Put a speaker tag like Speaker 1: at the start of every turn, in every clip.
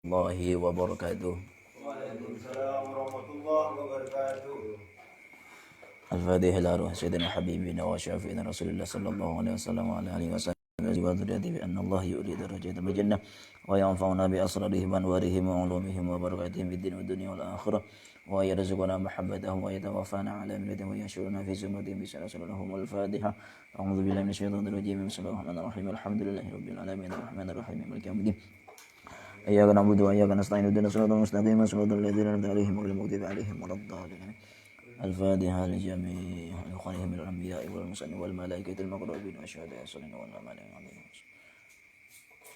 Speaker 1: Warahmatullahi wabarakatuh.
Speaker 2: Waalaikumsalam warahmatullahi wabarakatuh.
Speaker 1: Al-Fatihah ila ruh sayyidina habibina wa syafi'ina Rasulillah sallallahu alaihi wasallam wa ala alihi wasallam wa dzurriyyati bi anna Allah yuridu darajatan bil jannah wa yanfa'una bi asrarihim wa anwarihim wa ulumihim wa barakatihim fid din wa dunya wal akhirah wa yarzuquna mahabbatahum wa yatawaffana ala millatihim wa yashuruna fi zumratihim bi sallallahu al-Fatihah. A'udzu billahi minasyaitonir rajim. Bismillahirrahmanirrahim. Alhamdulillahi rabbil alamin arrahmanir rahim maliki yaumiddin. إياك نعبد وإياك نستعين اهدنا الصراط المستقيم صراط الذين أنعمت عليهم غير المغضوب عليهم ولا الضالين. الفاتحة لجميع إخوانهم من الأنبياء والمرسلين والملائكة المقربين والشهداء والصالحين والأمانة العظيم.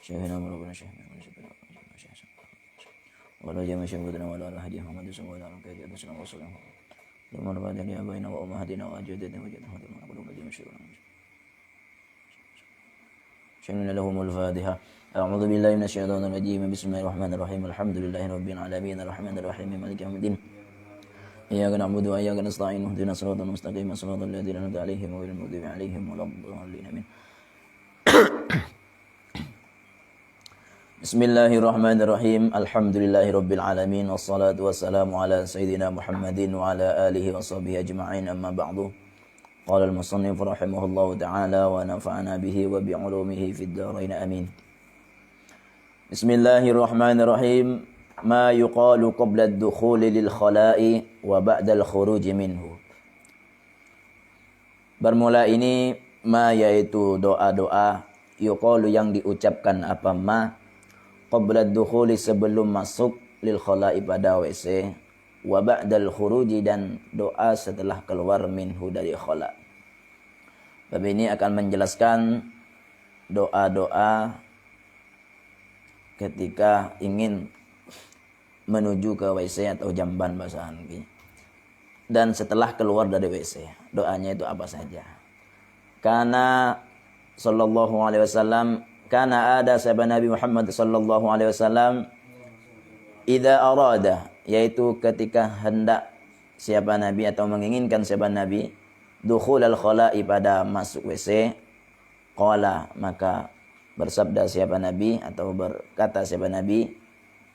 Speaker 1: شيخنا وربنا شيخنا ولا جميع شهودنا ولا الهدي محمد صلى الله عليه وسلم وسلم ثم الفاتحة لأبينا وأمهاتنا وأجدادنا وجدنا ونقول جميع شهودنا شيخنا لهم الفاتحة. أعوذ بالله من الشيطان الرجيم. بسم الله الرحمن الرحيم. الحمد لله رب العالمين الرحمن الرحيم مالك يوم الدين. إياك نعبد وإياك نستعين اهدنا الصراط المستقيم صراط الذين أنعمت عليهم غير المغضوب عليهم ولا الضالين آمين. بسم الله الرحمن الرحيم. الحمد لله رب العالمين والصلاة والسلام على سيدنا محمد وعلى آله وصحبه أجمعين. أما بعد. قال المصنف رحمه الله تعالى ونفعنا به وبعلومه في الدارين آمين. Bismillahirrahmanirrahim. Ma yuqalu qabla ad-dukhuli lil khala'i wa ba'da al-khuruj minhu. Bermula ini ma yaitu doa-doa yuqalu yang diucapkan apa ma qabla ad-dukhuli sebelum masuk lil khala'i pada WC wa ba'da al-khuruj dan doa setelah keluar minhu dari khala'. Bab ini akan menjelaskan doa-doa ketika ingin menuju ke WC atau jamban bahasa Hanfi. Dan setelah keluar dari WC, doanya itu apa saja. Karena sallallahu alaihi wasallam, karena ada sahabat Nabi Muhammad sallallahu alaihi wasallam idza arada, yaitu ketika hendak siapa Nabi atau menginginkan siapa Nabi dukhul al-khala'i pada masuk WC, qala maka bersabda siapa Nabi atau berkata siapa Nabi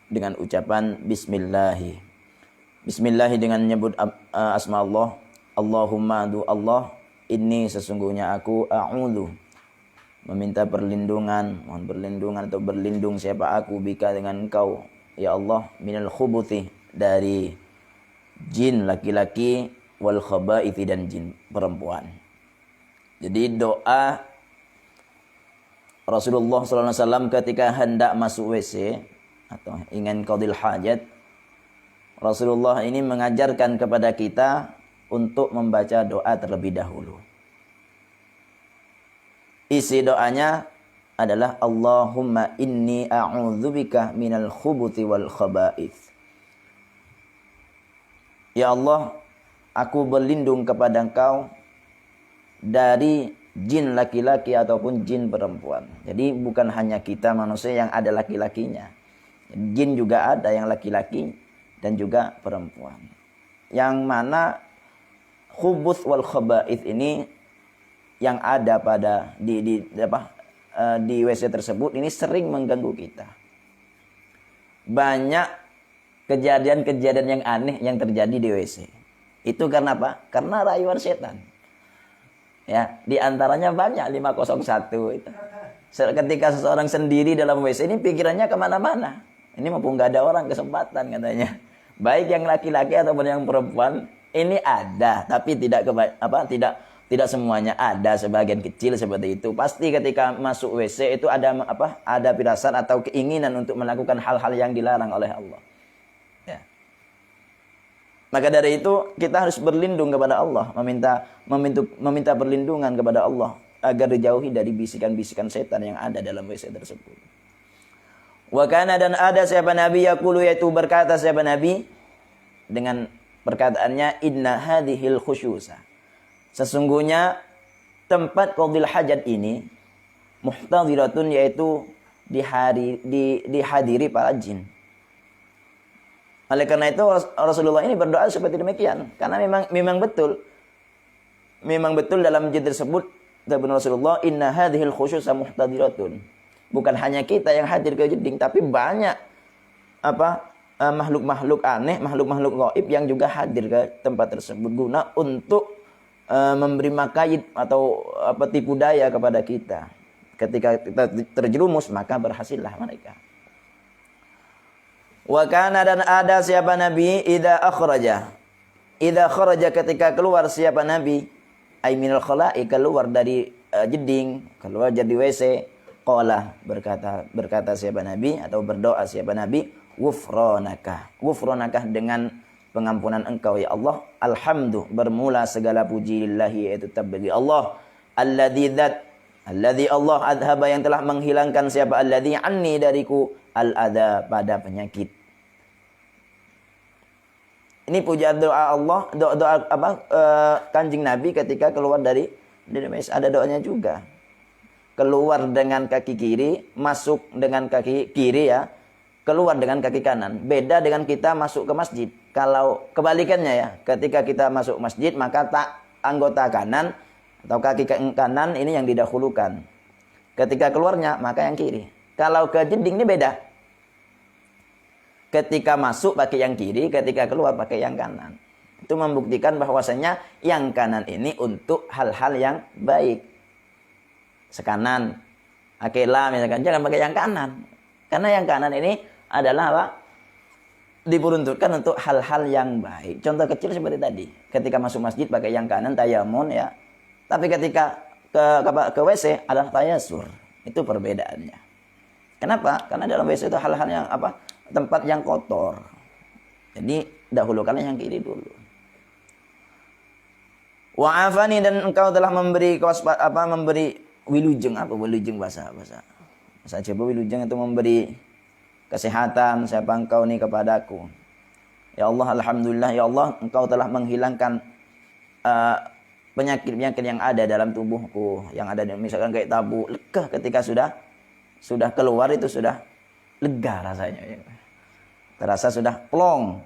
Speaker 1: dengan ucapan bismillahi. Bismillahi dengan menyebut asma Allah. Allahumma du Allah, inni sesungguhnya aku a'udzu meminta perlindungan, mohon perlindungan atau berlindung siapa aku bika dengan engkau ya Allah minal khubuthi dari jin laki-laki wal khabaithi dan jin perempuan. Jadi doa Rasulullah SAW ketika hendak masuk WC atau ingin qadil hajat, Rasulullah ini mengajarkan kepada kita untuk membaca doa terlebih dahulu. Isi doanya adalah Allahumma inni a'udzubika minal khubuthi wal khaba'ith. Ya Allah, aku berlindung kepada Engkau dari jin laki-laki ataupun jin perempuan. Jadi bukan hanya kita manusia yang ada laki-lakinya. Jin juga ada yang laki-laki dan juga perempuan. Yang mana khubuth wal khaba'ith ini yang ada pada di WC tersebut ini sering mengganggu kita. Banyak kejadian-kejadian yang aneh yang terjadi di WC. Itu karena apa? Karena rayuan setan. Ya, di antaranya banyak 501 itu. Ketika seseorang sendiri dalam WC ini pikirannya kemana-mana. Ini mumpung nggak ada orang kesempatan katanya. Baik yang laki-laki ataupun yang perempuan ini ada, tapi tidak semuanya ada, sebagian kecil seperti itu. Pasti ketika masuk WC itu ada firasat atau keinginan untuk melakukan hal-hal yang dilarang oleh Allah. Ya. Maka dari itu kita harus berlindung kepada Allah, meminta perlindungan kepada Allah agar dijauhi dari bisikan-bisikan setan yang ada dalam WC tersebut. Wa kana dan ada siapa Nabi yaqulu yaitu berkata siapa Nabi dengan perkataannya inna hadhil khusyusa. Sesungguhnya tempat qadil hajat ini muhtadiratun yaitu dihadiri para jin. Oleh karena itu Rasulullah ini berdoa seperti demikian. Karena memang betul dalam jin tersebut dari Rasulullah inna hadhil khusyusa muhtadiratun. Bukan hanya kita yang hadir ke jeding, tapi banyak makhluk-makhluk aneh, makhluk-makhluk gaib yang juga hadir ke tempat tersebut guna untuk memberi makaid atau tipu daya kepada kita. Ketika kita terjerumus maka berhasillah mereka. Wa kana, dan ada siapa nabi idza kharaja ketika keluar siapa nabi ay minal khala'i, keluar dari jeding, keluar dari WC, qala berkata siapa nabi atau berdoa siapa nabi, Ghufranaka dengan pengampunan engkau ya Allah. Alhamdu, bermula segala puji lillahi, yaitu tetap bagi Allah. Alladzi Allah adhaba, yang telah menghilangkan siapa, alladzi anni dariku, al-adha pada penyakit. Ini pujian doa Allah, doa Kanjeng Nabi ketika keluar dari WC. Ada doanya juga. Keluar dengan kaki kiri, masuk dengan kaki kiri ya. Keluar dengan kaki kanan. Beda dengan kita masuk ke masjid. Kalau kebalikannya ya, ketika kita masuk masjid maka anggota kanan atau kaki kanan ini yang didahulukan. Ketika keluarnya maka yang kiri. Kalau ke jeding ini beda. Ketika masuk pakai yang kiri, ketika keluar pakai yang kanan. Itu membuktikan bahwasanya yang kanan ini untuk hal-hal yang baik. Sekanan, akela misalkan, jangan pakai yang kanan. Karena yang kanan ini adalah diperuntukkan untuk hal-hal yang baik. Contoh kecil seperti tadi. Ketika masuk masjid pakai yang kanan, tayamun ya. Tapi ketika ke WC adalah tayasur. Itu perbedaannya. Kenapa? Karena dalam WC itu hal-hal yang tempat yang kotor. Jadi dahulukan yang kiri dulu. Wa'afani, dan engkau telah memberi memberi wilujeng. Apa wilujeng bahasa coba wilujeng itu memberi kesehatan siapa engkau ni kepadaku. Ya Allah, alhamdulillah ya Allah, engkau telah menghilangkan penyakit-penyakit yang ada dalam tubuhku, yang ada misalkan kayak tabu, lega ketika sudah keluar itu sudah lega rasanya ya. Terasa sudah plong.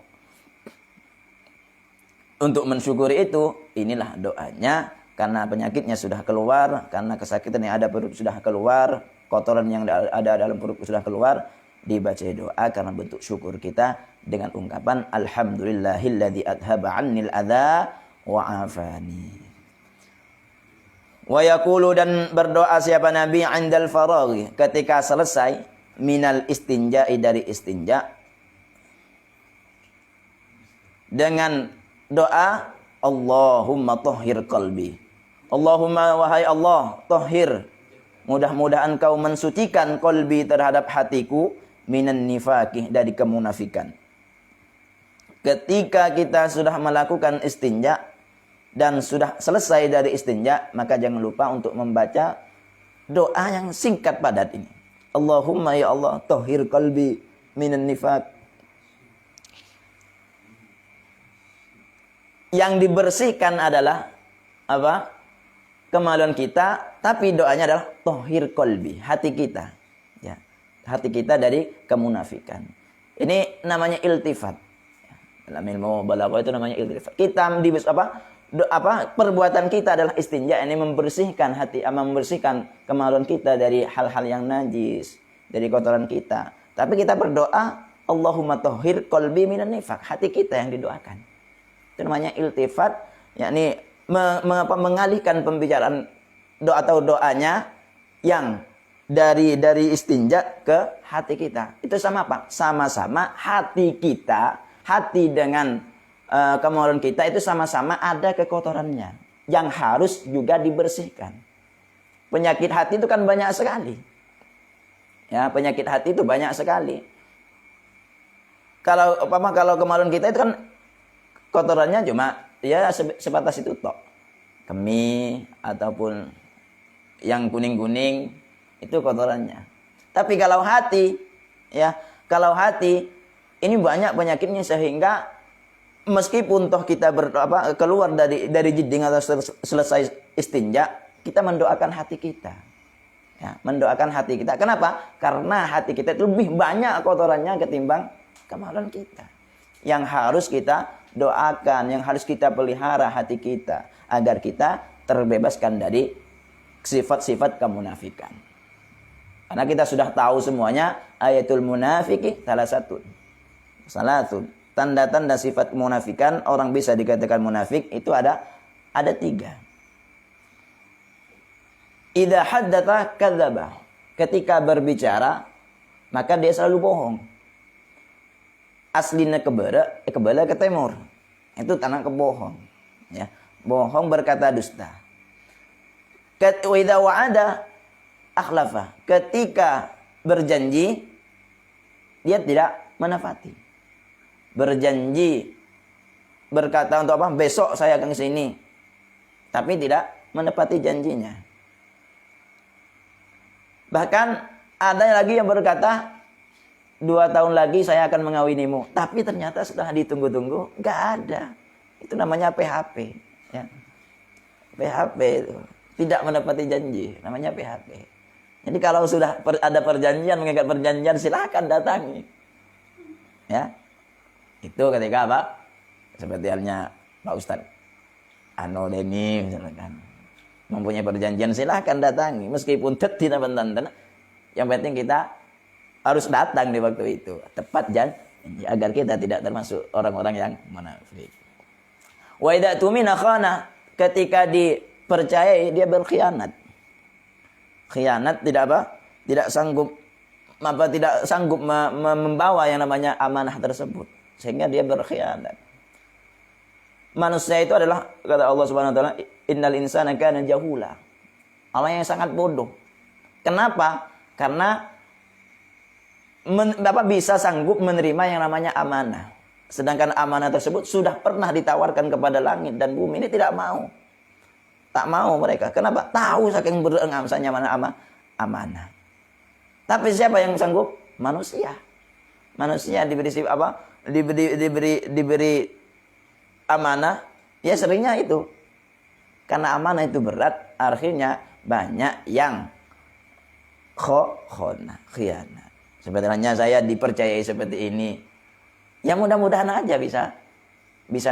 Speaker 1: Untuk mensyukuri itu, inilah doanya, karena penyakitnya sudah keluar, karena kesakitan yang ada perut sudah keluar, kotoran yang ada dalam perut sudah keluar, dibaca doa karena bentuk syukur kita dengan ungkapan alhamdulillahilladzi adhaba 'annil adza wa 'afani. Wa yaqulu, dan berdoa siapa nabi 'indal faraghi, ketika selesai minal istinja'i, dari istinja, dengan doa Allahumma tahhir qalbi. Allahumma, wahai Allah, tahhir, mudah-mudahan kau mensucikan qalbi, terhadap hatiku, minan nifaqih, dari kemunafikan. Ketika kita sudah melakukan istinja dan sudah selesai dari istinja, maka jangan lupa untuk membaca doa yang singkat padat ini. Allahumma ya Allah, tahhir qalbi minan nifaq. Yang dibersihkan adalah kemaluan kita, tapi doanya adalah tahhir qalbi, hati kita. Ya. Hati kita dari kemunafikan. Ini namanya iltifat. Dalam ilmu balaghah itu namanya iltifat. Kita perbuatan kita adalah istinja, ini membersihkan hati, membersihkan kemaluan kita dari hal-hal yang najis, dari kotoran kita. Tapi kita berdoa, Allahumma tahhir qalbi minan nifaq, hati kita yang didoakan. Itu namanya iltifat, yakni mengalihkan pembicaraan doa atau doanya yang dari istinja ke hati kita. Itu sama apa? Sama-sama hati kita, hati dengan kemaluan kita itu sama-sama ada kekotorannya yang harus juga dibersihkan. Penyakit hati itu kan banyak sekali. Ya, penyakit hati itu banyak sekali. Kalau kemaluan kita itu kan kotorannya cuma ya sebatas itu tok. Kemih ataupun yang kuning-kuning itu kotorannya. Tapi kalau hati ini banyak penyakitnya, sehingga meskipun toh kita keluar dari jeding atau selesai istinja, kita mendoakan hati kita. Ya, mendoakan hati kita. Kenapa? Karena hati kita itu lebih banyak kotorannya ketimbang kemaluan kita. Yang harus kita doakan, yang harus kita pelihara hati kita agar kita terbebaskan dari sifat-sifat kemunafikan. Karena kita sudah tahu semuanya, ayatul munafiki salah satu. Salatun. Tanda-tanda sifat kemunafikan, orang bisa dikatakan munafik itu ada 3. Idza haddatsa kadzdzaba. Ketika berbicara maka dia selalu bohong. Aslina kebala ke timur. Itu tanah kebohong, ya. Bohong, berkata dusta. Wa idza wa'ada akhlafa. Ketika berjanji dia tidak menepati. Berjanji, berkata untuk apa? Besok saya akan ke sini. Tapi tidak menepati janjinya. Bahkan ada lagi yang berkata 2 tahun lagi saya akan mengawinimu. Tapi ternyata setelah ditunggu-tunggu nggak ada. Itu namanya PHP. Ya. PHP itu. Tidak menepati janji. Namanya PHP. Jadi kalau sudah ada perjanjian, mengikat perjanjian, silakan datangi. Ya. Itu ketika apa? Seperti halnya Pak Ustadz Ano Deni misalkan. Mempunyai perjanjian, silakan datangi. Meskipun tidak benten. Yang penting kita harus datang di waktu itu. Tepat janji. Agar kita tidak termasuk orang-orang yang munafik. Wa idza tumina khana. Ketika dipercayai, dia berkhianat. Khianat tidak apa? Tidak sanggup membawa yang namanya amanah tersebut. Sehingga dia berkhianat. Manusia itu adalah, kata Allah Subhanahu wa taala, innal insana kana jahula. Allah yang sangat bodoh. Kenapa? Karena bisa sanggup menerima yang namanya amanah. Sedangkan amanah tersebut sudah pernah ditawarkan kepada langit dan bumi. Ini tidak mau. Tak mau mereka. Kenapa? Tahu saking berengamsanya mana amanah. Tapi siapa yang sanggup? Manusia. Manusia diberi apa? Diberi amanah, ya seringnya itu. Karena amanah itu berat, akhirnya banyak yang khianat. Sebenarnya saya dipercayai seperti ini. Ya mudah-mudahan aja bisa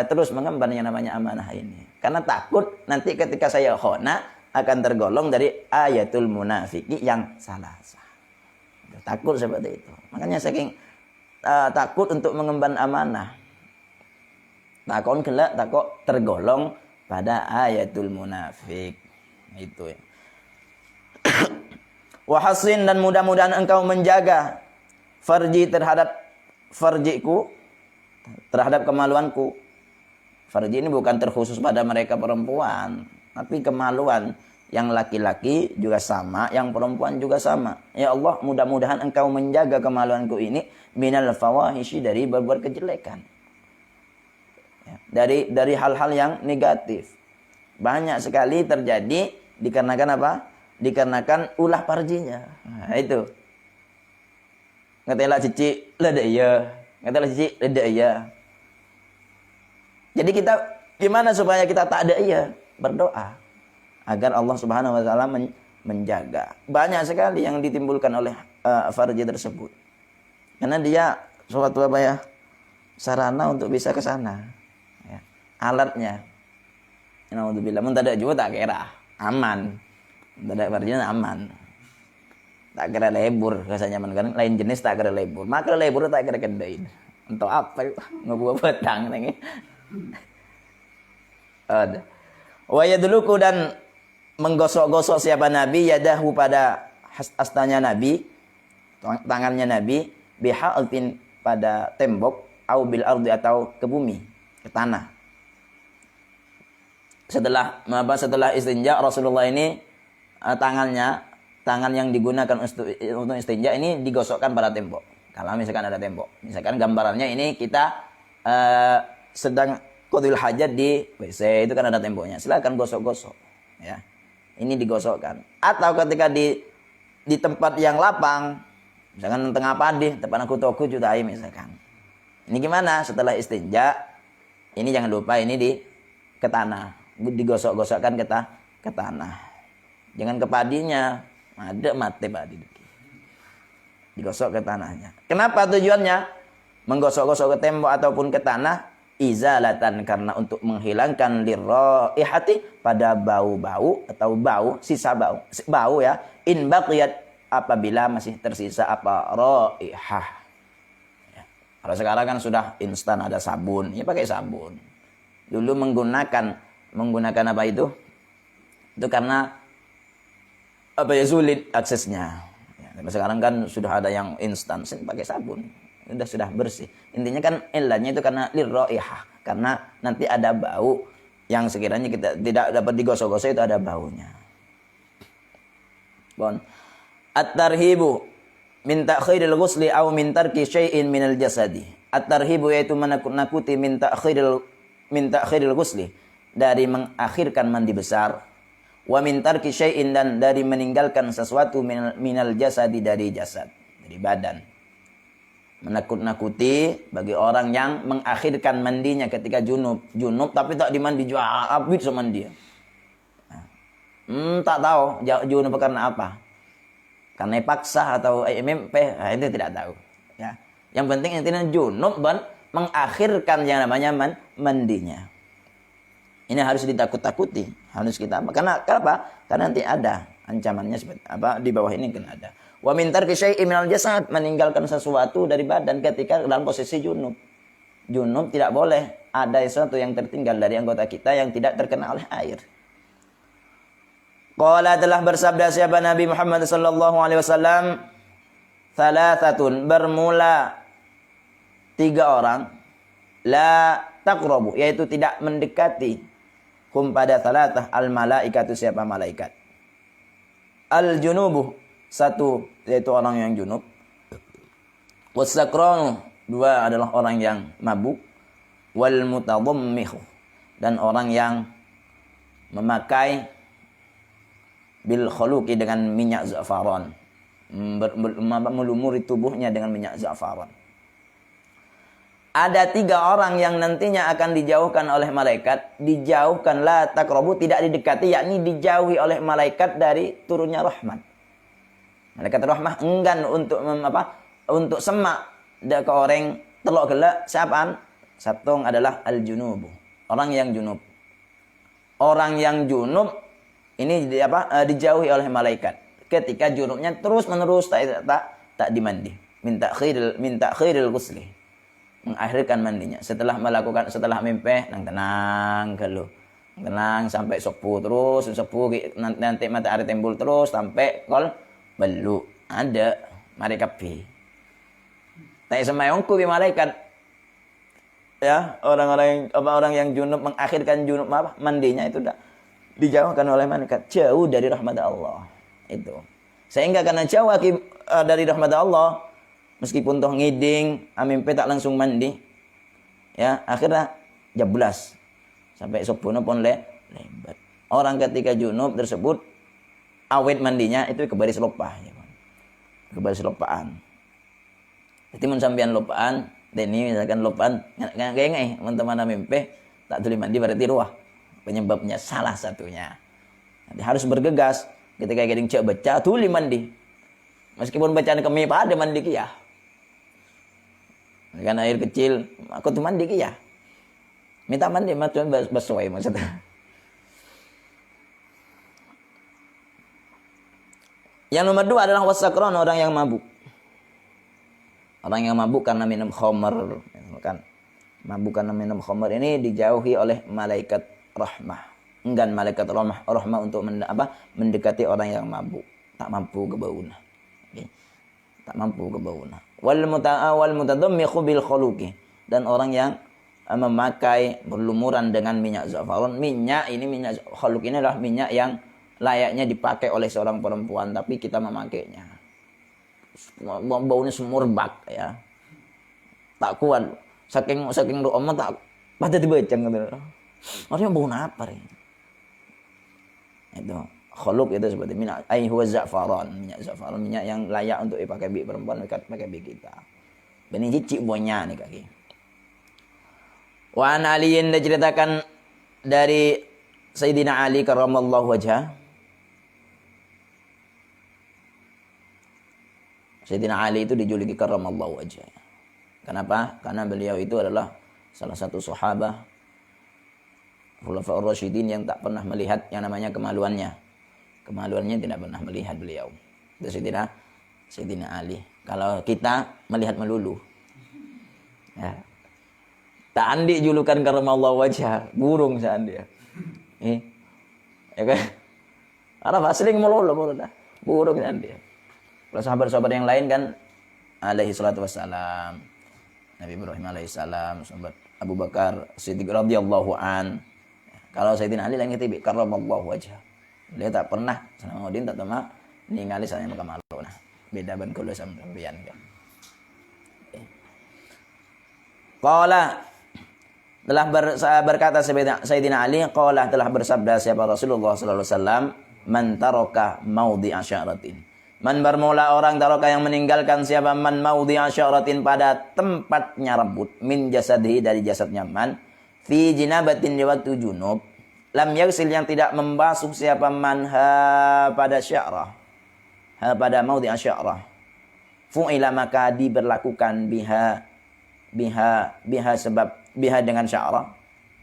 Speaker 1: terus mengemban yang namanya amanah ini. Karena takut nanti ketika saya khona akan tergolong dari ayatul munafiki yang salah. Takut seperti itu. Makanya saking takut untuk mengemban amanah. Takut tergolong pada ayatul munafik. Itu ya. Wahasin, dan mudah-mudahan engkau menjaga farji terhadap farjiku, terhadap kemaluanku. Farji ini bukan terkhusus pada mereka perempuan, tapi kemaluan yang laki-laki juga sama, yang perempuan juga sama. Ya Allah, mudah-mudahan engkau menjaga kemaluanku ini minal fawahishi, dari berbuat kejelekan. Ya, dari hal-hal yang negatif. Banyak sekali terjadi dikarenakan apa? Dikarenakan ulah farjinya. Nah, itu. Ngetela cici leda iya, ngetela cici leda iya. Jadi kita gimana supaya kita tak ada iya? Berdoa agar Allah Subhanahu wa taala menjaga. Banyak sekali yang ditimbulkan oleh farji tersebut. Karena dia suatu apa ya? Sarana untuk bisa ke sana. Ya. Alatnya. Naudzubillah, mun tada juga tak kira aman. Tada farjinya aman. Tak kira lebur, rasanya kan lain jenis tak kira lebur. Maka lebur tak kira kendain. Untuk apa? Ngebuah petang nih. Ada. Wa yadluku, dan menggosok-gosok siapa Nabi yadahu pada hastanya Nabi, tangannya Nabi, biha'altin pada tembok, au bil ardi atau ke bumi, ke tanah. Setelah istinja, Rasulullah ini tangan yang digunakan untuk istinja ini digosokkan pada tembok. Kalau misalkan ada tembok, misalkan gambarannya ini kita sedang qadhil hajat di WC, itu kan ada temboknya. Silakan gosok-gosok, ya. Ini digosokkan. Atau ketika di tempat yang lapang, misalkan tengah padih, tempat aku toko juga misalkan. Ini gimana? Setelah istinja, ini jangan lupa ini ke tanah, digosok-gosokkan ke tanah. Jangan ke padinya, ada mati padi. Digosok ke tanahnya. Kenapa tujuannya? Menggosok-gosok ke tembok ataupun ke tanah, izalatan, karena untuk menghilangkan lirraihati, pada bau-bau atau sisa bau ya, in baqiyat, apabila masih tersisa apa raihah. Ya. Kalau sekarang kan sudah instan, ada sabun, ya pakai sabun. Dulu menggunakan apa itu? Itu karena apa ya, sulit aksesnya. Ya, sekarang kan sudah ada yang instan, pakai sabun, sudah bersih. Intinya kan ilahnya itu karena lirraihah, karena nanti ada bau yang sekiranya kita tidak dapat digosok-gosok, itu ada baunya. Bon. At-tarhibu min ta'khiril ghusli aw min tarki syai'in minal jasadi. At-tarhibu yaitu menakut-nakuti min ta'khiril ghusli, dari mengakhirkan mandi besar, wa min tarki syai'in, dan dari meninggalkan sesuatu minal jasadi, dari jasad, dari badan. Menakut-nakuti bagi orang yang mengakhirkan mandinya ketika junub tapi tak dimandi juga habis sama dia. Tak tahu junub karena apa. Karena paksa atau MMP, itu tidak tahu. Ya. Yang penting intinya junub dan mengakhirkan yang namanya mandinya. Ini harus ditakut-takuti, harus kita apa? Karena apa? Karena nanti ada ancamannya seperti apa, di bawah ini kan ada. Wa min tarki syai'in minal jasad, meninggalkan sesuatu dari badan ketika dalam posisi junub. Junub tidak boleh ada sesuatu yang tertinggal dari anggota kita yang tidak terkena oleh air. Qala, telah bersabda siapa Nabi Muhammad sallallahu alaihi wasallam, thalathatun, bermula 3 orang, la taqrabu, yaitu tidak mendekati, hum pada thalathah, al malaikatu, siapa malaikat, al junubu, 1 yaitu orang yang junub, wasakranu, 2 adalah orang yang mabuk, wal mutadammihu, dan orang yang memakai bil khuluqi, dengan minyak za'faran, melumuri tubuhnya dengan minyak za'faran. Ada 3 orang yang nantinya akan dijauhkan oleh malaikat, dijauhkan, la taqrabu, tidak didekati, yakni dijauhi oleh malaikat dari turunnya rahmat. Malaikat rahmah enggan untuk semak ke orang telok gelak. Siapaan? Satong adalah al-junubu, orang yang junub. Orang yang junub ini dijauhi oleh malaikat ketika junubnya terus-menerus tak dimandi. Minta khiril ghusli, mengakhirkan mandinya setelah mimpi, tenang kalau tenang sampai sepuh, terus sepuh nanti matahari timbul terus sampai kol belu ada malaikat pi. Tak semayongku bi malaikat. Ya, orang yang junub mengakhirkan junub mandinya itu dah dijauhkan oleh malaikat, jauh dari rahmat Allah. Itu. Sehingga karena jauh dari rahmat Allah, meskipun toh ngiding, mimpi tak langsung mandi, ya akhirnya jablas sampai sopuna pun lebat. Orang ketika junub tersebut awet mandinya itu kebaris lopah, ya, kebaris lopaan. Jadi mun sampean lopaan, deni misalkan lopaan ngai teman-teman mimpi tak tuli mandi berarti ruah. Penyebabnya salah satunya. Nanti harus bergegas ketika geding cek baca tuli mandi. Meskipun bacaan kami pada mandi kia. Kan air kecil, aku tuh mandi kia. Minta mandi macam baswai maksudnya. Yang nomor 2 adalah wasakron, orang yang mabuk. Orang yang mabuk karena minum khamr, kan. Mabuk karena minum khamr ini dijauhi oleh malaikat rahmah. Enggan malaikat rahmah untuk mendekati orang yang mabuk, tak mampu kebauna. Okay. Tak mampu kebauna. Wal mutadammiqu bil khuluqi, dan orang yang memakai berlumuran dengan minyak za'faran. Minyak khuluq ini adalah minyak yang layaknya dipakai oleh seorang perempuan, tapi kita memakainya. Baunya semurbak, ya. Tak kuat. Saking doa tak pada dibeceng gitu. Maksudnya bau apa ini? Itu khuluq itu seperti minyak huwa za'faran, minyak za'faran, minyak yang layak untuk dipakai bi perempuan, pakai bi kita. Beni cicik bonya nih kaki. Wa an Aliin, diceritakan dari Sayyidina Ali karramallahu wajhah. Sayyidina Ali itu dijuluki karramallahu wajhah. Kenapa? Karena beliau itu adalah salah satu sahabat Khulafaur Rasyidin yang tak pernah melihat yang namanya kemaluannya. Kemaluannya tidak pernah melihat beliau. Itu Sayyidina Ali. Kalau kita melihat melulu. Ya. Tak andi julukan karamallahu wajha, burung seandi ya. Ya kan? Arab asli ngomong dah. Burung seandi ya. Kalau sahabat-sahabat yang lain kan alaihi salatu wassalam. Nabi Ibrahim alaihi salam, sahabat Abu Bakar Siddiq radhiyallahu an. Kalau Sayyidina Ali lain ketibi karamallahu wajha. Dia tak pernah sama Udin tak tema ningali saya maka malu nah. Beda ban kula sampeyan kan. Qala telah berkata Sayyidina Ali, qala telah bersabda siapa Rasulullah sallallahu alaihi wasallam, man taraka maudhi'a syaratin. Man bermula orang taraka yang meninggalkan siapa man maudhi'a syaratin pada tempatnya rambut min jasadihi dari jasadnya man fi jinabatin di waktu junub lam yaghsil yang tidak membasuh siapa man pada sya'rah pada maudhi'a sya'rah fu'ila maka diberlakukan biha sebab biha dengan sya'rah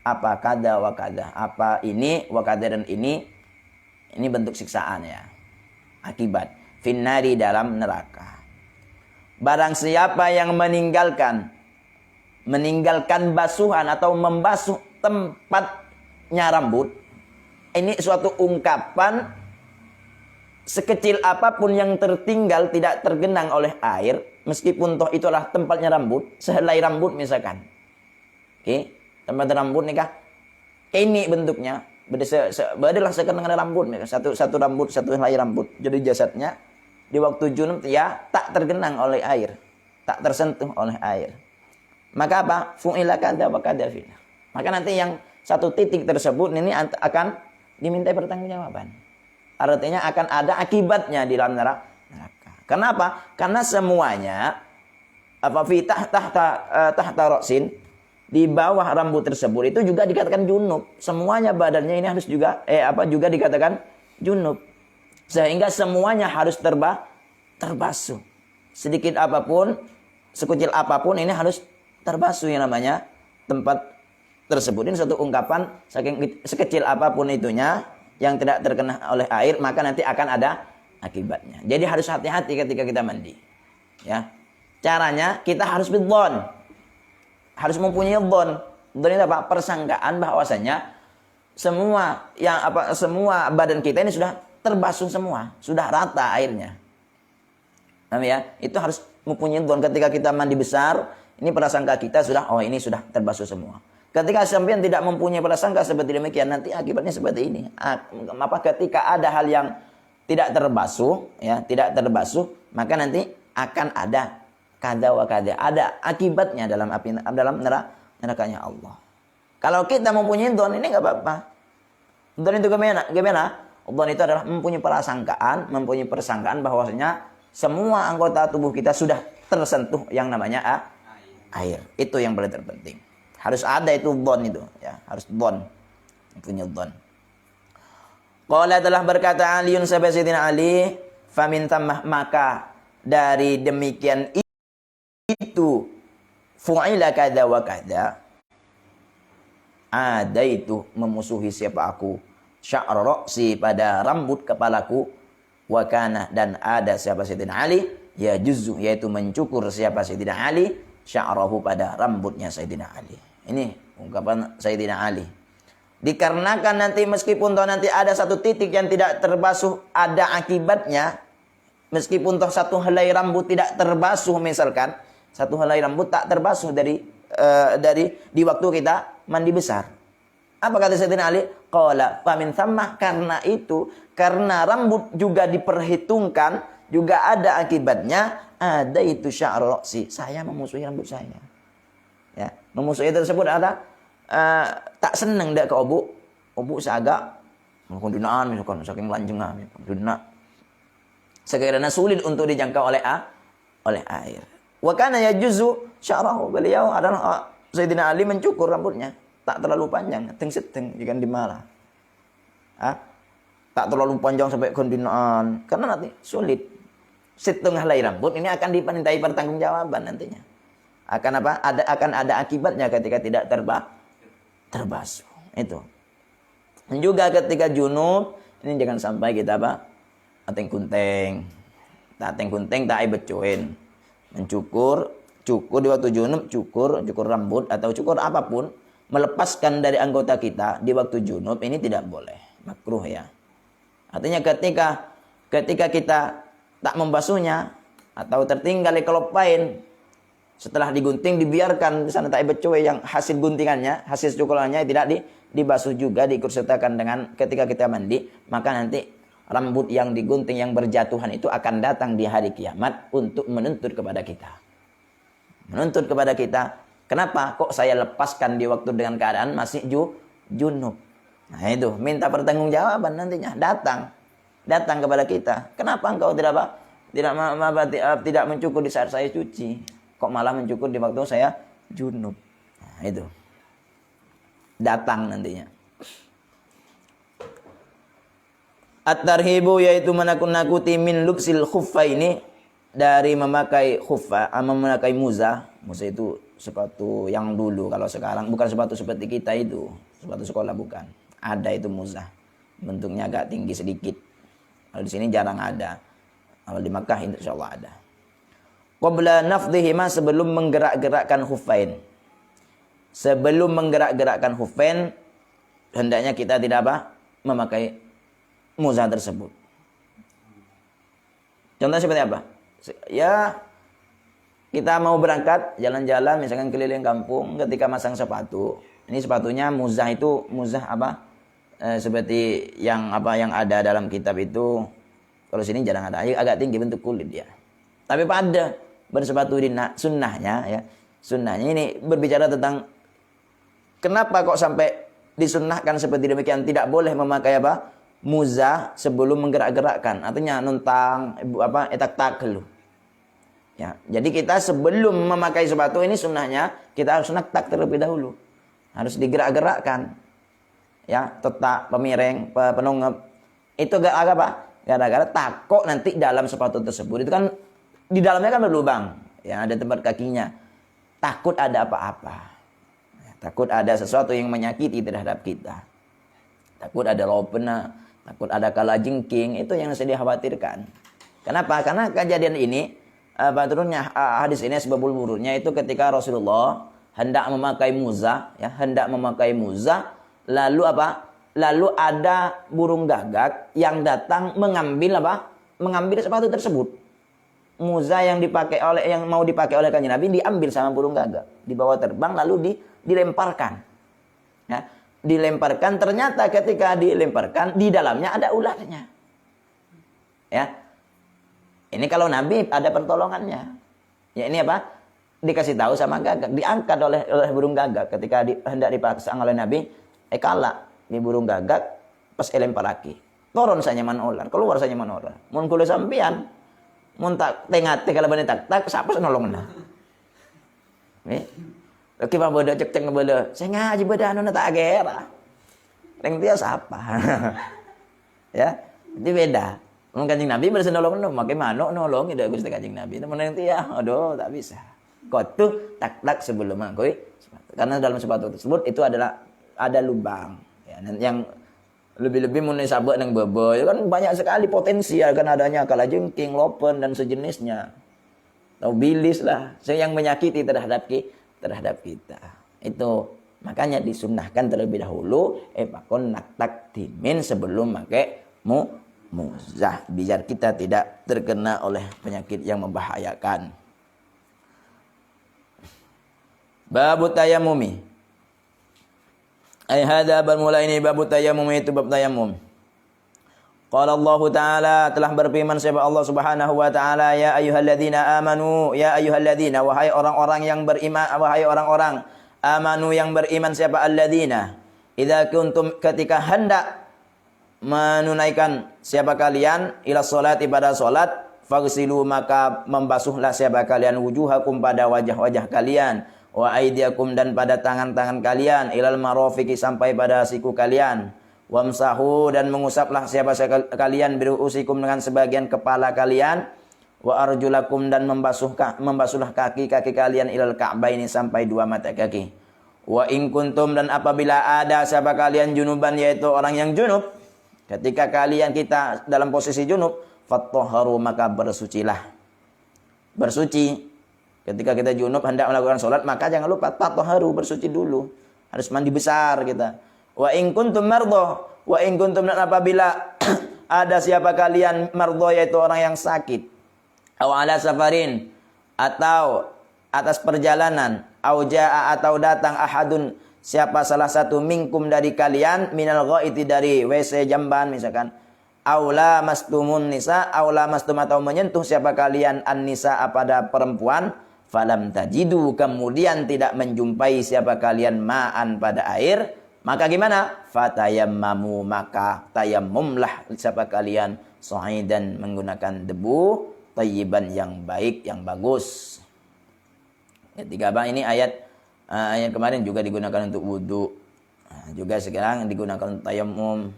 Speaker 1: apa kada wa kada apa ini wa kada dan ini bentuk siksaan ya akibat finnari dalam neraka. Barang siapa yang meninggalkan basuhan atau membasuh tempatnya rambut, ini suatu ungkapan sekecil apapun yang tertinggal tidak tergenang oleh air, meskipun toh itulah tempatnya rambut, sehelai rambut misalkan. Oke, tempat rambut nih kah? Ini bentuknya, badalah sekenang rambut, satu rambut, satu helai rambut. Jadi jasadnya di waktu junub ya tak tergenang oleh air, tak tersentuh oleh air. Maka apa? Fu'ila kada wa kada fil. Maka nanti yang satu titik tersebut ini akan dimintai pertanggungjawaban. Artinya akan ada akibatnya di dalam neraka. Kenapa? Karena semuanya apa fi tahta ra'sin di bawah rambut tersebut itu juga dikatakan junub. Semuanya badannya ini harus juga juga dikatakan junub. Sehingga semuanya harus terbasuh. Sedikit apapun, sekecil apapun ini harus terbasuh yang namanya tempat tersebut. Ini satu ungkapan saking sekecil apapun itunya yang tidak terkena oleh air maka nanti akan ada akibatnya. Jadi harus hati-hati ketika kita mandi. Ya. Caranya kita harus bidzon. Harus mempunyai dzon. Dzon itu apa? Persangkaan bahwasanya semua badan kita ini sudah terbasuh semua, sudah rata airnya. Paham ya? Itu harus mempunyai dzon ketika kita mandi besar, ini prasangka kita sudah ini sudah terbasuh semua. Ketika sampean tidak mempunyai prasangka seperti demikian, nanti akibatnya seperti ini. Apa ketika ada hal yang tidak terbasuh, maka nanti akan ada kada wa kada, ada akibatnya dalam nerakanya Allah. Kalau kita mempunyai dzon ini enggak apa-apa. Dzon itu gimana? Dzon itu adalah mempunyai persangkaan bahwasanya semua anggota tubuh kita sudah tersentuh yang namanya air. Itu yang paling terpenting. Harus ada itu dzon itu, ya, harus dzon. Punya dzon. Qala telah berkata Aliun Sayyidina Ali, famin tamah maka dari demikian itu fu'ila kada wa kada ada itu memusuhi siapa aku sya'ra ra'si pada rambut kepalaku wa kana dan ada siapa Sayyidina Ali ya juzu yaitu mencukur siapa Sayyidina Ali sya'rahu pada rambutnya Sayyidina Ali. Ini ungkapan Sayyidina Ali. Dikarenakan nanti meskipun toh nanti ada satu titik yang tidak terbasuh ada akibatnya, meskipun toh satu helai rambut tidak terbasuh misalkan, satu helai rambut tak terbasuh dari di waktu kita mandi besar. Apa kata Sayyidina Ali? Qala famin thammah karena rambut juga diperhitungkan, juga ada akibatnya, ada itu sya'ra ra'si. Saya memusuhi rambut saya. Ya, memusuhi tersebut ada tak senang dak ke obu seagak kondunaan misalkan saking lanjengan konduna. Sekiranya sulit untuk dijangkau oleh air. Wa kana yajuzu sya'rahu, beliau adalah Sayyidina Ali mencukur rambutnya. Tak terlalu panjang, teng-seteng jika dimalah. Tak terlalu panjang sampai kondinaan, karena nanti sulit. Setengah helai rambut ini akan dimintai pertanggungjawaban nantinya. Akan ada akibatnya ketika tidak terbasuh. Itu. Dan juga ketika junub, ini jangan sampai kita ateng kunteng. Tak ateng kunteng tak becoin. Mencukur cukur di waktu junub, cukur rambut atau cukur apapun, melepaskan dari anggota kita di waktu junub ini tidak boleh, makruh ya. Artinya ketika kita tak membasuhnya atau tertinggal di kelopain setelah digunting dibiarkan di sana tak becuai yang hasil guntingannya, hasil cukurannya tidak dibasuh juga, diikutsertakan dengan ketika kita mandi, maka nanti rambut yang digunting yang berjatuhan itu akan datang di hari kiamat untuk menuntut kepada kita. Menuntut kepada kita, kenapa kok saya lepaskan di waktu dengan keadaan masih junub? Nah itu, minta pertanggungjawaban nantinya, datang kepada kita. Kenapa engkau tidak mencukur di saat saya cuci? Kok malah mencukur di waktu saya junub? Nah itu. Datang nantinya. At-tarhibu yaitu menakut-nakuti min lubsil khuffa ini dari memakai khuffa, memakai muzah. Muzah itu sepatu yang dulu, kalau sekarang bukan sepatu seperti kita itu, sepatu sekolah bukan. Ada itu muzah. Bentuknya agak tinggi sedikit. Kalau di sini jarang ada. Kalau di Makkah insyaallah ada. Qabla nafdhihima, sebelum menggerak-gerakkan khuffain. Sebelum menggerak-gerakkan khuffain, hendaknya kita tidak memakai muzah tersebut. Contohnya seperti apa? Ya, kita mau berangkat jalan-jalan misalkan keliling kampung, ketika masang sepatu. Ini sepatunya muzah itu muzah seperti yang ada dalam kitab itu. Kalau sini jarang ada, agak tinggi bentuk kulit ya. Tapi pada bersepatu di sunnahnya ya. Sunnahnya ini berbicara tentang kenapa kok sampai disunnahkan seperti demikian, tidak boleh memakai muzah sebelum menggerak-gerakkan. Artinya nuntang etak-tak dulu. Ya, jadi kita sebelum memakai sepatu ini sunnahnya kita harus naktak terlebih dahulu. Harus digerak-gerakkan. Ya, tetak, pemireng, penungep. Itu gara-gara takut nanti dalam sepatu tersebut itu kan di dalamnya kan berlubang, ya ada tempat kakinya. Takut ada apa-apa. Ya, takut ada sesuatu yang menyakiti terhadap kita. Takut ada lopena, takut ada kalajengking, itu yang saya dikhawatirkan. Kenapa? Karena kejadian ini turunnya hadis ini sebab buruknya itu ketika Rasulullah hendak memakai muzah, ya, lalu ada burung gagak yang datang mengambil sepatu tersebut. Muzah yang mau dipakai oleh Kanjeng Nabi diambil sama burung gagak, dibawa terbang lalu dilemparkan. Ya, dilemparkan, ternyata ketika dilemparkan di dalamnya ada ularnya. Ya. Ini kalau Nabi ada pertolongannya. Ya ini dikasih tahu sama gagak, diangkat oleh burung gagak ketika hendak dipaksa oleh Nabi, kalah di burung gagak pas lempar lagi. Turun saja man ular, keluar saja man ular. Mun kula sampean mun tak tengate kalau bani tak siapa nolong nah. Oke Pak bodoh cek bodoh. Saya ngaji bodoh anu tak agera. Leng dia siapa? Ya, itu beda. Mun Kanjeng Nabi bersen nolong makai manuk nolong ida Gusti Kanjeng Nabi. Temen yang dia, aduh tak bisa. Kotu tak sebelum mangkoi sepatu. Karena dalam sepatu tersebut itu ada lubang. Ya, yang lebih-lebih mun sabek nang bebo itu kan banyak sekali potensi akan adanya kalajengking, lopen dan sejenisnya. Atau bilis lah, yang menyakiti terhadap kita. Itu makanya disunnahkan terlebih dahulu pakon naktak dimin sebelum pakai muzah biar kita tidak terkena oleh penyakit yang membahayakan. Babu tayammumi. Hada bermula ini bab tayammum, itu bab tayammum. Qala Allah Ta'ala, telah berfirman siapa Allah Subhanahu wa taala, ya ayyuhalladzina amanu, ya ayyuhalladzina, wahai orang-orang yang beriman, wahai orang-orang amanu yang beriman, siapa alladzina, idza kuntum, ketika hendak menunaikan siapa kalian ila salat, ibadah salat, faghsilu, maka membasuhlah siapa kalian wujuhakum, pada wajah-wajah kalian, wa aidiakum, dan pada tangan-tangan kalian, ilal marafiqi, sampai pada siku kalian, wamsahu, dan mengusaplah siapa kalian biruusikum, dengan sebagian kepala kalian, wa arjulakum, dan membasuhlah kaki-kaki kalian ilal ka'baini, sampai dua mata kaki. Wa in kuntum, dan apabila ada siapa kalian junuban, yaitu orang yang junub, ketika kita dalam posisi junub, fattahharu, maka bersucilah. Bersuci Ketika kita junub hendak melakukan sholat, maka jangan lupa tathaharu, bersuci dulu. Harus mandi besar kita. Wa in kuntum mardha, wa in kuntum, dan apabila ada siapa kalian mardha, yaitu orang yang sakit, aw ala safarin, atau atas perjalanan, au jaa, atau datang ahadun, siapa salah satu minkum dari kalian, minal ghaiti, dari WC jamban misalkan, aula mastumun nisa, aula mastum, atau menyentuh siapa kalian an-nisa, pada perempuan, falam tajidu, kemudian tidak menjumpai siapa kalian ma'an, pada air, maka gimana? Fatayammamu, maka tayammumlah siapa kalian, sa'idan, menggunakan debu, thayyiban, yang baik, yang bagus. Ketiga bang, ini ayat kemarin juga digunakan untuk wudu, juga sekarang digunakan untuk tayammum.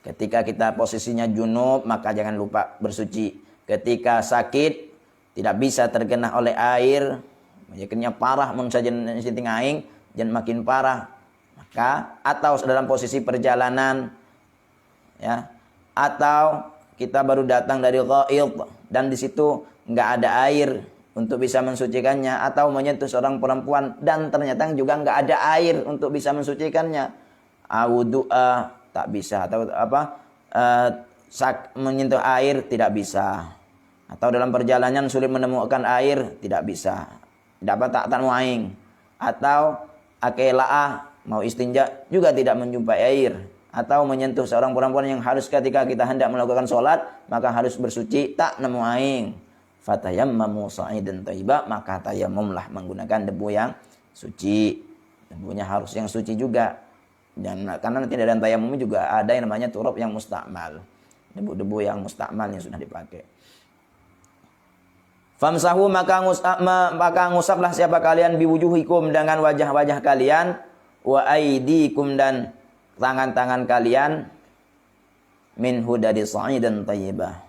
Speaker 1: Ketika kita posisinya junub, maka jangan lupa bersuci. Ketika sakit, tidak bisa terkena oleh air, yaknya parah mensajen siting aing, jangan makin parah. Maka atau dalam posisi perjalanan, ya, atau kita baru datang dari ghaid dan di situ nggak ada air untuk bisa mensucikannya, atau menyentuh seorang perempuan dan ternyata juga nggak ada air untuk bisa mensucikannya, wudu'a tak bisa, atau menyentuh air tidak bisa, atau dalam perjalanan sulit menemukan air, tidak bisa, dapat tak muaing, atau akela'ah, mau istinja juga tidak menjumpai air, atau menyentuh seorang perempuan yang harus ketika kita hendak melakukan sholat maka harus bersuci, tak nemu aing, fatayammamu sa'idan thayyiba, maka tayammumlah menggunakan debu yang suci. Debunya harus yang suci juga. Dan karena nanti dalam tayammum juga ada yang namanya turab yang mustakmal, debu-debu yang mustakmal yang sudah dipakai. Famsahu, maka ngusaplah siapa kalian biwujuhikum, dengan wajah-wajah kalian, wa aidikum, dan tangan-tangan kalian, minhu, dari sa'idan thayyibah.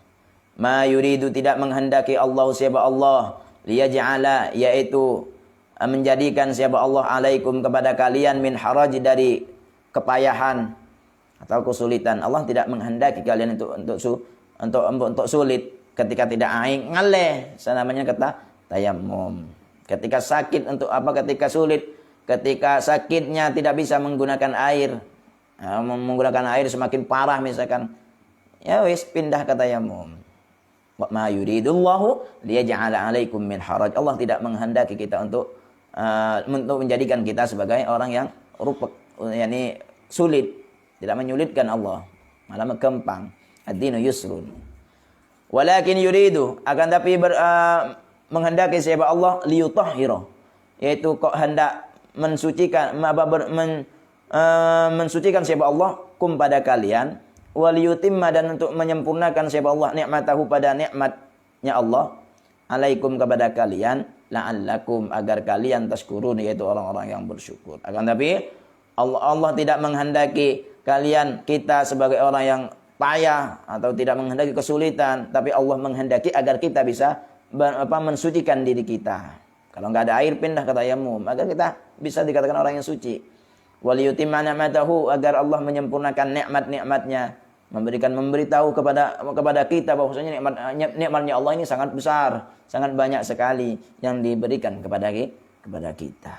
Speaker 1: Ma yuridu, tidak menghendaki Allah, siapa Allah, liyaj'ala, yaitu menjadikan siapa Allah, alaikum, kepada kalian, min haraj, dari kepayahan atau kesulitan. Allah tidak menghendaki kalian untuk sulit. Ketika tidak aing, ngaleh, namanya kata tayammum. Ketika sakit, untuk apa? Ketika sulit, ketika sakitnya tidak bisa menggunakan air, menggunakan air semakin parah misalkan, ya wis pindah ke tayammum. Wa ma yuridullahu liyaj'ala 'alaikum min haraj. Allah tidak menghendaki kita untuk menjadikan kita sebagai orang yang rupek, yakni sulit, tidak menyulitkan Allah, malah menggampang. Ad-dinu yusrun. Walakin yuridu, akan tapi menghendaki siapa Allah, liyutahhira, yaitu kok hendak mensucikan, mensucikan siapa Allah, kum, pada kalian, waliyutimma, dan untuk menyempurnakan siapa Allah, nikmatahu, pada nikmatnya Allah, alaikum, kepada kalian, la'allakum, agar kalian tashkurun, yaitu orang-orang yang bersyukur. Akan tapi Allah tidak menghendaki kita sebagai orang yang payah atau tidak menghendaki kesulitan, tapi Allah menghendaki agar kita bisa mensucikan diri kita. Kalau nggak ada air, pindah ke tayammum, agar kita bisa dikatakan orang yang suci. Waliyutimma ni'matahu, agar Allah menyempurnakan nikmat-nikmatnya, memberitahu kepada kita bahwasanya nikmatnya Allah ini sangat besar, sangat banyak sekali yang diberikan kepada kita,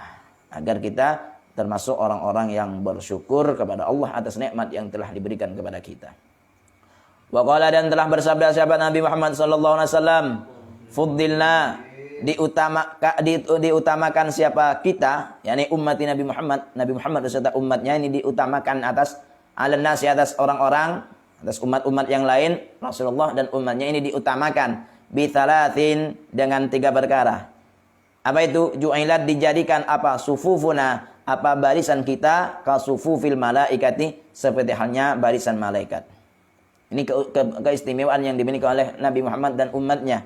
Speaker 1: agar kita termasuk orang-orang yang bersyukur kepada Allah atas nikmat yang telah diberikan kepada kita. Wa qala, dan telah bersabda sahabat Nabi Muhammad sallallahu alaihi wasallam, fuddilna, diutamakan siapa kita, yakni umat Nabi Muhammad beserta umatnya ini diutamakan atas alan-nasi, atas orang-orang, atas umat-umat yang lain. Rasulullah dan umatnya ini diutamakan bi thalathin, dengan 3 perkara. Apa itu? Ju'ilat, dijadikan apa? Sufufuna, apa? Barisan kita, ka sufufil malaikati, seperti halnya barisan malaikat. Ini keistimewaan yang dimiliki oleh Nabi Muhammad dan umatnya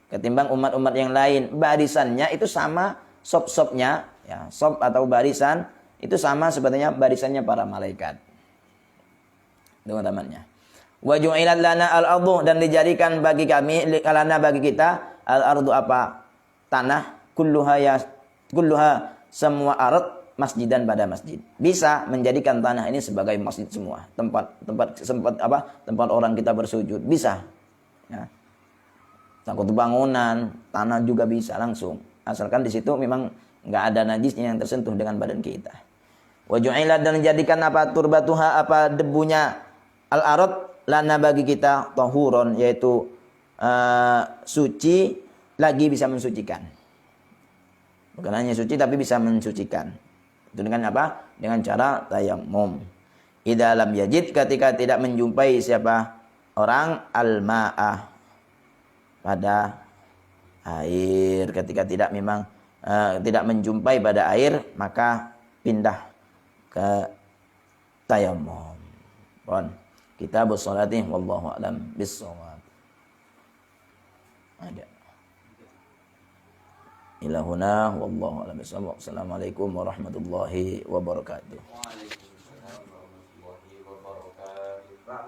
Speaker 1: ketimbang umat-umat yang lain. Barisannya itu sama, sop-sopnya, ya, sop atau barisan itu sama sebetulnya barisannya para malaikat. Teman-temannya. Wa ju'ilat lana al-ardu, dan dijadikan bagi kami, lana, bagi kita, al-ardu, apa? Tanah, kulluha semua ard, masjidan, pada masjid. Bisa menjadikan tanah ini sebagai masjid semua. Tempat orang kita bersujud, bisa. Ya. Takut bangunan, tanah juga bisa langsung. asalkan di situ memang nggak ada najisnya yang tersentuh dengan badan kita. Wa ju'ilat dan dijadikan apa turbatuha apa debunya al-arad lana bagi kita tahuron yaitu suci lagi bisa mensucikan. Bukan hanya suci tapi bisa mensucikan. Itu dengan apa? Dengan cara tayammum. Idza lam yajid ketika tidak menjumpai siapa orang al-ma'ah pada air ketika tidak memang tidak menjumpai pada air maka pindah ke tayammum. Pon. Kitabus sholati wallahu a'lam bis-shawab. Ada. Ilahuna wallahu a'lam bis-shawab. Assalamualaikum warahmatullahi wabarakatuh.